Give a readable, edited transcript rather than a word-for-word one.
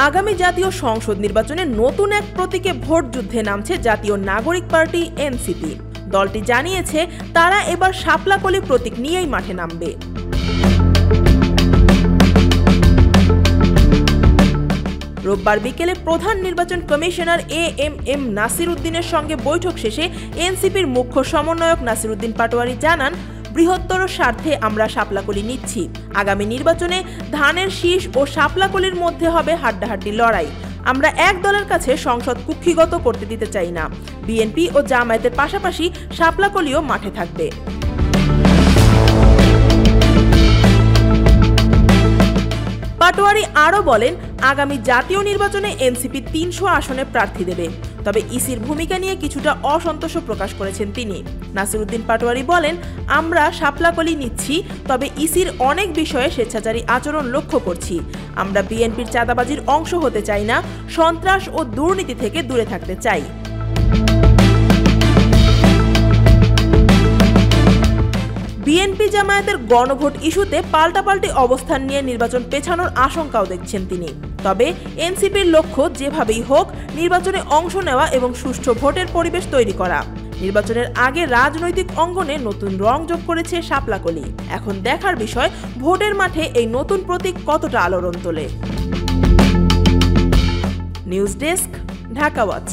আগামী জাতীয় সংসদ নির্বাচনে নতুন এক প্রতীকে ভোট যুদ্ধে নামছে জাতীয় নাগরিক পার্টি এনসিপি। দলটি জানিয়েছে তারা এবার শাপলাকলি প্রতীক নিয়েই মাঠে নামবে। রোববার বিকেলে প্রধান নির্বাচন কমিশনার এএমএম নাসির উদ্দিনের সঙ্গে বৈঠক শেষে এনসিপির মুখ্য সমন্বয়ক নাসির উদ্দিন পাটোয়ারি জানান, বৃহত্তর স্বার্থে আমরা শাপলাকলি নিচ্ছি। আগামী নির্বাচনে ধানের শীষ ও শাপলাকলির মধ্যে হবে হাড্ডাহাড্ডি লড়াই। আমরা এক দলের কাছে সংসদ কুক্ষিগত করতে দিতে চাই না। বিএনপি ও জামায়াতের পাশাপাশি শাপলাকলিও মাঠে থাকবে। পাটোয়ারি আরও বলেন, আগামী জাতীয় নির্বাচনে এনসিপি ৩০০ আসনে প্রার্থী দেবে। তবে ইসির ভূমিকা নিয়ে কিছুটা অসন্তোষ প্রকাশ করেছেন তিনি। নাসির উদ্দিন পাটোয়ারি বলেন, আমরা শাপলাকলি নিচ্ছি, তবে ইসির অনেক বিষয়ে স্বেচ্ছাচারী আচরণ লক্ষ্য করছি। আমরা বিএনপির চাঁদাবাজির অংশ হতে চাই না, সন্ত্রাস ও দুর্নীতি থেকে দূরে থাকতে চাই। বিএনপি জামায়াতের গণভোট ইস্যুতে পাল্টাপাল্টি অবস্থান নিয়ে নির্বাচন পেছানোর আশঙ্কাও দেখছেন তিনি। তবে এনসিপির লক্ষ্য যেভাবেই হোক নির্বাচনে অংশ নেওয়া এবং সুষ্ঠু ভোটের পরিবেশ তৈরি করা। নির্বাচনের আগে রাজনৈতিক অঙ্গনে নতুন রং যোগ করেছে শাপলাকলি। এখন দেখার বিষয় ভোটের মাঠে এই নতুন প্রতীক কতটা আলোড়ন তোলে। News desk, Dhaka watch.